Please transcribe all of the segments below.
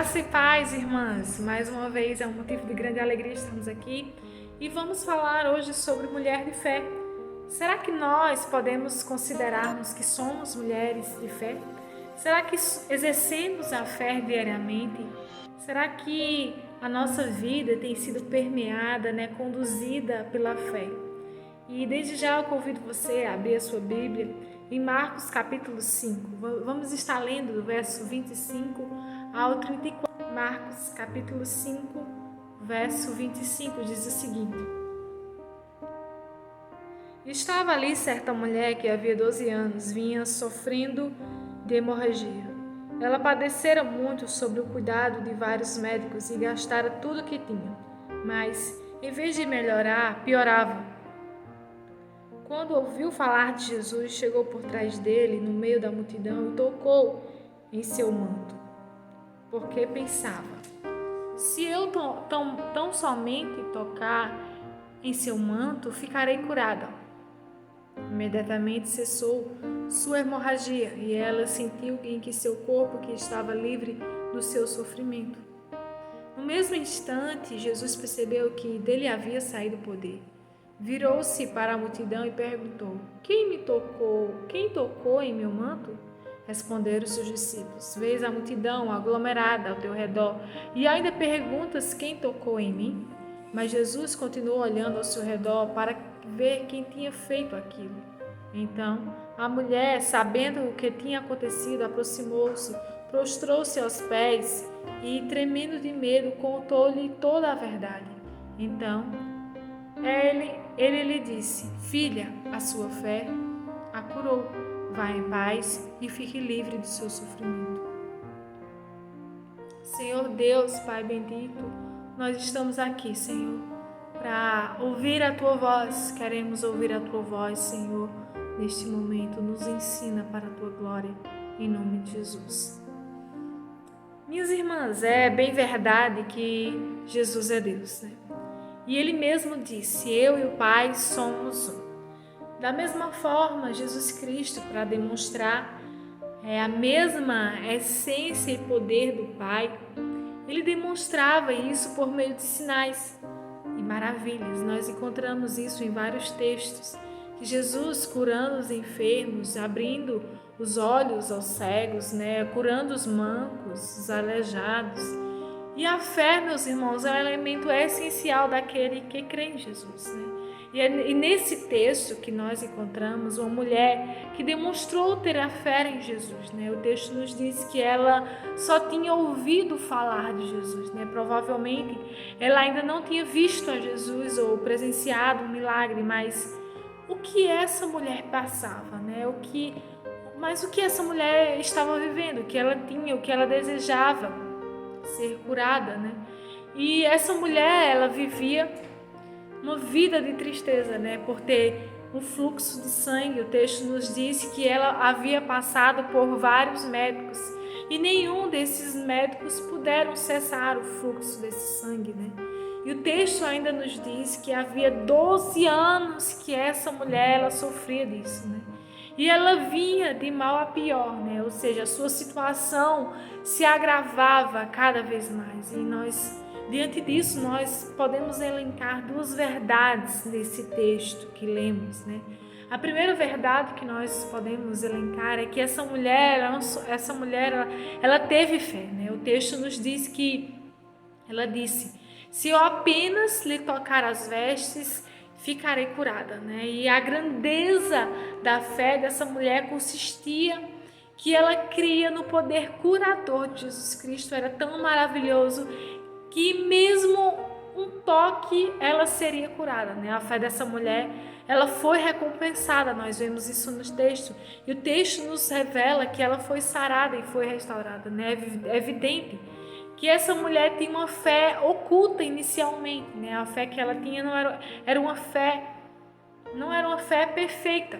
Graça e paz, irmãs. Mais uma vez é um motivo de grande alegria estarmos aqui e vamos falar hoje sobre mulher de fé. Será que nós podemos considerarmos que somos mulheres de fé? Será que exercemos a fé diariamente? Será que a nossa vida tem sido permeada, conduzida pela fé? E desde já eu convido você a abrir a sua Bíblia em Marcos capítulo 5. Vamos estar lendo do verso 25 ao 34. Marcos capítulo 5, verso 25 diz o seguinte: Estava ali certa mulher que havia 12 anos vinha sofrendo de hemorragia. Ela padecera muito sob o cuidado de vários médicos e gastara tudo o que tinha, mas em vez de melhorar, piorava. Quando ouviu falar de Jesus, chegou por trás dele, no meio da multidão, e tocou em seu manto, porque pensava: se eu tão somente tocar em seu manto, ficarei curada. Imediatamente cessou sua hemorragia e ela sentiu em que seu corpo que estava livre do seu sofrimento. No mesmo instante, Jesus percebeu que dele havia saído o poder. Virou-se para a multidão e perguntou: Quem me tocou? Quem tocou em meu manto? Responderam seus discípulos: Vês a multidão aglomerada ao teu redor e ainda perguntas: Quem tocou em mim? Mas Jesus continuou olhando ao seu redor para ver quem tinha feito aquilo. Então a mulher, sabendo o que tinha acontecido, aproximou-se, prostrou-se aos pés e, tremendo de medo, contou-lhe toda a verdade. Então ele lhe disse: Filha, a sua fé a curou. Vá em paz e fique livre do seu sofrimento. Senhor Deus, Pai bendito, nós estamos aqui, Senhor, para ouvir a Tua voz. Queremos ouvir a Tua voz, Senhor, neste momento. Nos ensina para a Tua glória, em nome de Jesus. Minhas irmãs, é bem verdade que Jesus é Deus, né? E Ele mesmo disse: Eu e o Pai somos um. Da mesma forma, Jesus Cristo, para demonstrar a mesma essência e poder do Pai, Ele demonstrava isso por meio de sinais e maravilhas. Nós encontramos isso em vários textos, que Jesus curando os enfermos, abrindo os olhos aos cegos, curando os mancos, os aleijados. E a fé, meus irmãos, é um elemento essencial daquele que crê em Jesus, E nesse texto que nós encontramos uma mulher que demonstrou ter a fé em Jesus, O texto nos diz que ela só tinha ouvido falar de Jesus, Provavelmente ela ainda não tinha visto a Jesus ou presenciado um milagre, mas o que essa mulher passava, Mas o que essa mulher estava vivendo, o que ela tinha, o que ela desejava ser curada, E essa mulher, ela vivia uma vida de tristeza, por ter um fluxo de sangue. O texto nos diz que ela havia passado por vários médicos e nenhum desses médicos puderam cessar o fluxo desse sangue, E o texto ainda nos diz que havia 12 anos que essa mulher, ela sofria disso, E ela vinha de mal a pior, Ou seja, a sua situação se agravava cada vez mais. E diante disso, nós podemos elencar duas verdades nesse texto que lemos, A primeira verdade que nós podemos elencar é que essa mulher, ela teve fé, O texto nos diz que ela disse: Se eu apenas lhe tocar as vestes, ficarei curada, E a grandeza da fé dessa mulher consistia que ela cria no poder curador de Jesus Cristo. Era tão maravilhoso que mesmo um toque ela seria curada, A fé dessa mulher, ela foi recompensada. Nós vemos isso no texto, e o texto nos revela que ela foi sarada e foi restaurada, É evidente que essa mulher tinha uma fé oculta inicialmente, A fé que ela tinha não era uma fé perfeita,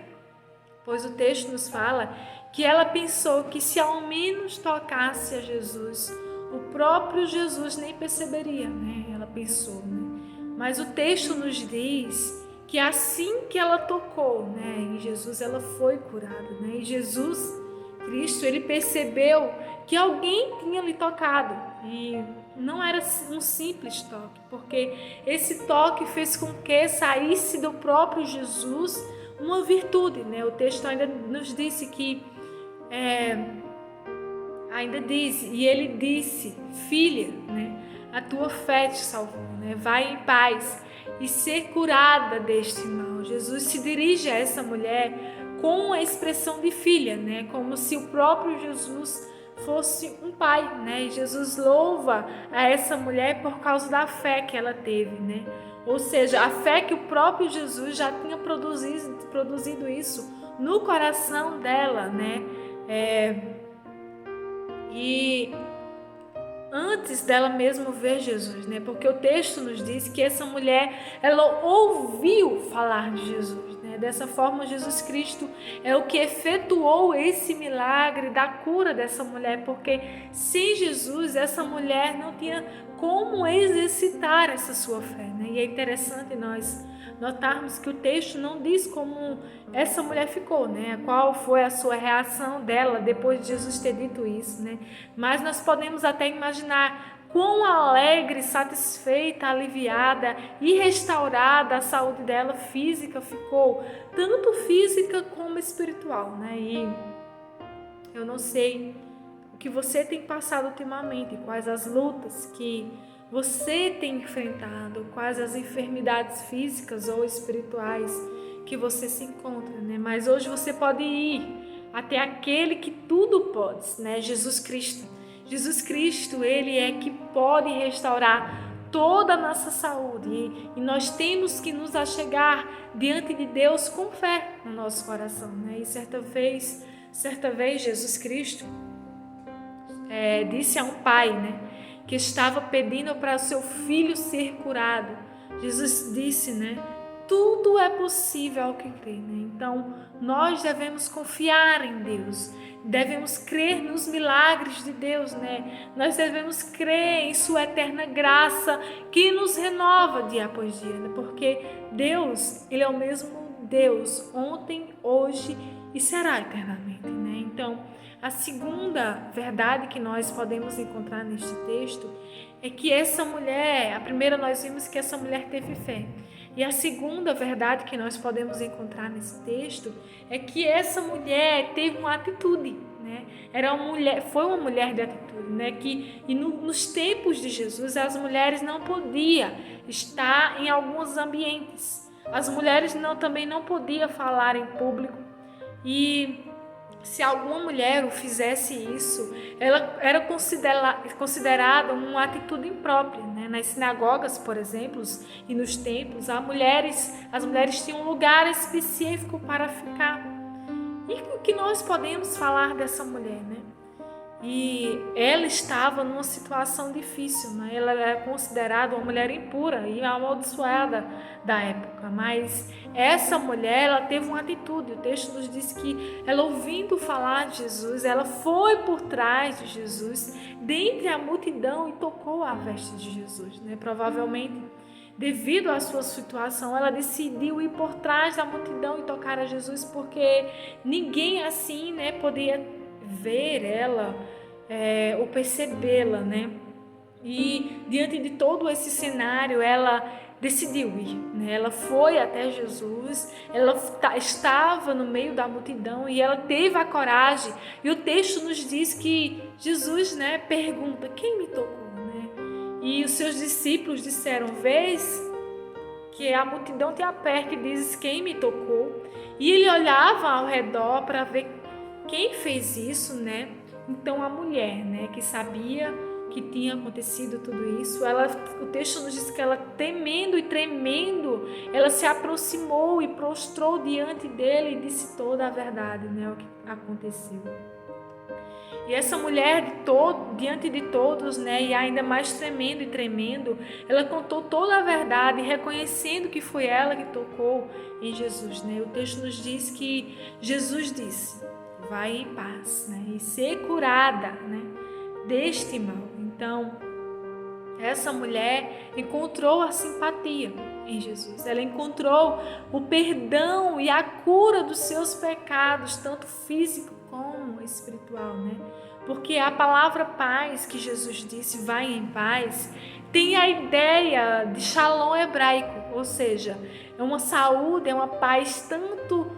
pois o texto nos fala que ela pensou que se ao menos tocasse a Jesus, o próprio Jesus nem perceberia, Ela pensou, Mas o texto nos diz que assim que ela tocou, em Jesus, ela foi curada, E Jesus Cristo, ele percebeu que alguém tinha lhe tocado. E não era um simples toque, porque esse toque fez com que saísse do próprio Jesus uma virtude, né? O texto ainda nos disse que e ele disse: filha, né? A tua fé te salvou, né? Vai em paz e ser curada deste mal. Jesus se dirige a essa mulher com a expressão de filha, né? Como se o próprio Jesus fosse um pai, né? E Jesus louva a essa mulher por causa da fé que ela teve, né? Ou seja, a fé que o próprio Jesus já tinha produzido isso no coração dela, né? E antes dela mesmo ver Jesus, né? Porque o texto nos diz que essa mulher, ela ouviu falar de Jesus, né? Dessa forma, Jesus Cristo é o que efetuou esse milagre da cura dessa mulher, porque sem Jesus, essa mulher não tinha como exercitar essa sua fé, né? E é interessante nós notarmos que o texto não diz como essa mulher ficou, né? Qual foi a sua reação dela depois de Jesus ter dito isso, né? Mas nós podemos até imaginar quão alegre, satisfeita, aliviada e restaurada a saúde dela física ficou, tanto física como espiritual, né? E eu não sei o que você tem passado ultimamente, quais as lutas que você tem enfrentado, quais as enfermidades físicas ou espirituais que você se encontra, né? Mas hoje você pode ir até aquele que tudo pode, né? Jesus Cristo. Jesus Cristo, ele é que pode restaurar toda a nossa saúde e nós temos que nos achegar diante de Deus com fé no nosso coração, né? E certa vez Jesus Cristo disse a um pai, né, que estava pedindo para o seu filho ser curado. Jesus disse, né, tudo é possível ao que crê, né? Então, nós devemos confiar em Deus, devemos crer nos milagres de Deus, né? Nós devemos crer em sua eterna graça que nos renova dia após dia, né? Porque Deus, ele é o mesmo Deus ontem, hoje e será eternamente, né? Então, a segunda verdade que nós podemos encontrar neste texto é que essa mulher, a primeira nós vimos que essa mulher teve fé. E a segunda verdade que nós podemos encontrar nesse texto é que essa mulher teve uma atitude, né? Foi uma mulher de atitude, né? Nos tempos de Jesus, as mulheres não podiam estar em alguns ambientes. As mulheres também não podiam falar em público. E se alguma mulher o fizesse isso, ela era considerada uma atitude imprópria, né? Nas sinagogas, por exemplo, e nos templos, as mulheres tinham um lugar específico para ficar. E o que nós podemos falar dessa mulher, né? E ela estava numa situação difícil, né? Ela era considerada uma mulher impura e amaldiçoada da época, mas essa mulher, ela teve uma atitude. O texto nos diz que ela, ouvindo falar de Jesus, ela foi por trás de Jesus, dentre a multidão, e tocou a veste de Jesus, né? Provavelmente, devido à sua situação, ela decidiu ir por trás da multidão e tocar a Jesus, porque ninguém assim, né, podia ver ela ou percebê-la, né? E diante de todo esse cenário, ela decidiu ir, né? Ela foi até Jesus, ela estava no meio da multidão e ela teve a coragem. E o texto nos diz que Jesus, né, pergunta: quem me tocou, né? E os seus discípulos disseram: vês que a multidão te aperta e dizes quem me tocou? E ele olhava ao redor para ver quem fez isso, né? Então a mulher, né, que sabia que tinha acontecido tudo isso, o texto nos diz que ela, temendo e tremendo, ela se aproximou e prostrou diante dele e disse toda a verdade, né, o que aconteceu. E essa mulher, diante de todos, né, e ainda mais tremendo e tremendo, ela contou toda a verdade, reconhecendo que foi ela que tocou em Jesus, né? O texto nos diz que Jesus disse: vai em paz, né, e ser curada, né, deste mal. Então, essa mulher encontrou a simpatia em Jesus. Ela encontrou o perdão e a cura dos seus pecados, tanto físico como espiritual, né? Porque a palavra paz que Jesus disse, vai em paz, tem a ideia de shalom hebraico, ou seja, é uma saúde, é uma paz tanto,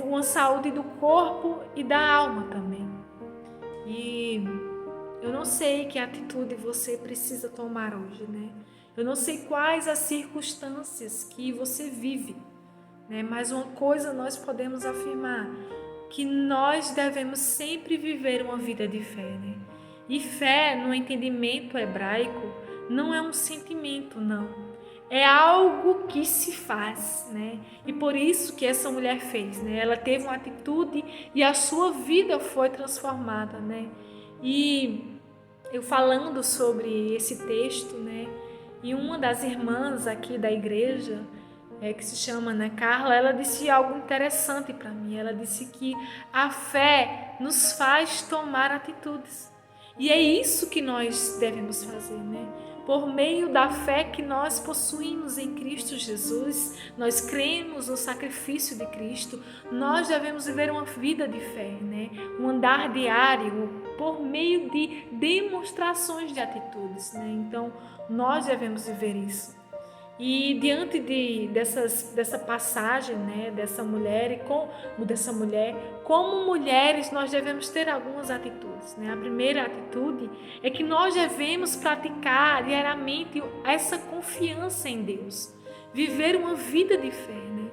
uma saúde do corpo e da alma também. E eu não sei que atitude você precisa tomar hoje, né? Eu não sei quais as circunstâncias que você vive, né? Mas uma coisa nós podemos afirmar, que nós devemos sempre viver uma vida de fé, né? E fé, no entendimento hebraico, não é um sentimento, não. É algo que se faz, né? E por isso que essa mulher fez, né? Ela teve uma atitude e a sua vida foi transformada, né? E eu falando sobre esse texto, né? E uma das irmãs aqui da igreja, que se chama, né, Carla, ela disse algo interessante para mim. Ela disse que a fé nos faz tomar atitudes. E é isso que nós devemos fazer, né? Por meio da fé que nós possuímos em Cristo Jesus, nós cremos no sacrifício de Cristo, nós devemos viver uma vida de fé, né? Um andar diário por meio de demonstrações de atitudes, né? Então, nós devemos viver isso. E diante dessa passagem, né, dessa mulher, como mulheres, nós devemos ter algumas atitudes, né? A primeira atitude é que nós devemos praticar diariamente essa confiança em Deus, viver uma vida de fé, né?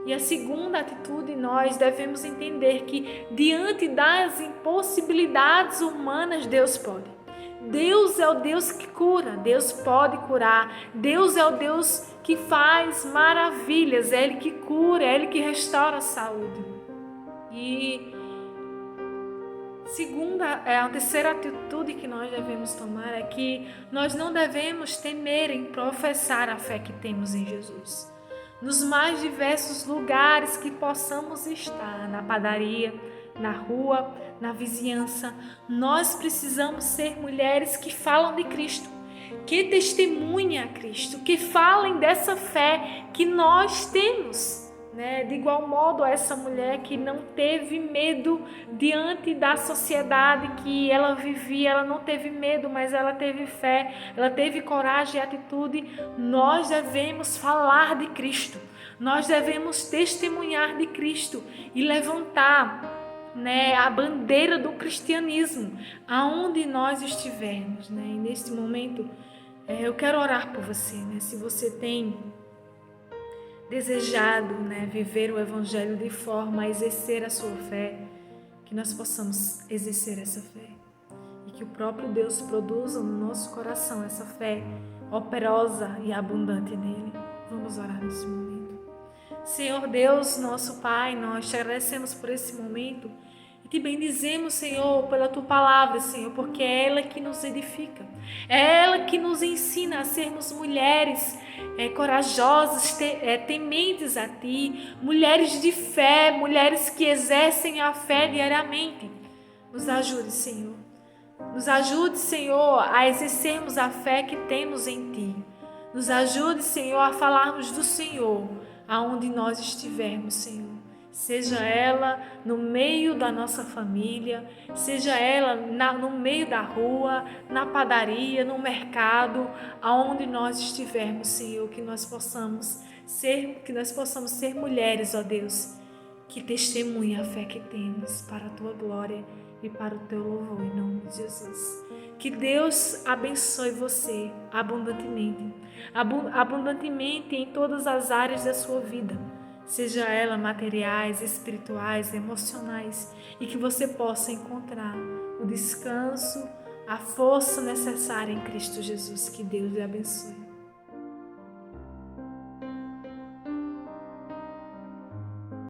E a segunda atitude, nós devemos entender que diante das impossibilidades humanas, Deus pode. Deus é o Deus que cura, Deus pode curar, Deus é o Deus que faz maravilhas, é Ele que cura, é Ele que restaura a saúde. E a terceira atitude que nós devemos tomar é que nós não devemos temer em professar a fé que temos em Jesus. Nos mais diversos lugares que possamos estar, na padaria, na rua, na vizinhança, nós precisamos ser mulheres que falam de Cristo, que testemunham a Cristo, que falem dessa fé que nós temos, né? De igual modo, essa mulher que não teve medo diante da sociedade que ela vivia, ela não teve medo, mas ela teve fé, ela teve coragem e atitude. Nós devemos falar de Cristo, nós devemos testemunhar de Cristo e levantar, né, a bandeira do cristianismo aonde nós estivermos, né? E neste momento eu quero orar por você, né? Se você tem desejado, né, viver o evangelho de forma a exercer a sua fé, que nós possamos exercer essa fé e que o próprio Deus produza no nosso coração essa fé operosa e abundante nele. Vamos orar nesse momento. Senhor Deus, nosso Pai, nós te agradecemos por esse momento e te bendizemos, Senhor, pela tua palavra, Senhor, porque é ela que nos edifica, é ela que nos ensina a sermos mulheres corajosas, tementes a ti, mulheres de fé, mulheres que exercem a fé diariamente. Nos ajude, Senhor. Nos ajude, Senhor, a exercermos a fé que temos em ti. Nos ajude, Senhor, a falarmos do Senhor aonde nós estivermos, Senhor. Seja ela no meio da nossa família, seja ela no meio da rua, na padaria, no mercado, aonde nós estivermos, Senhor, que nós possamos ser mulheres, ó Deus, que testemunhem a fé que temos para a tua glória e para o teu louvor, em nome de Jesus. Que Deus abençoe você abundantemente, abundantemente em todas as áreas da sua vida, seja ela materiais, espirituais, emocionais, e que você possa encontrar o descanso, a força necessária em Cristo Jesus. Que Deus lhe abençoe.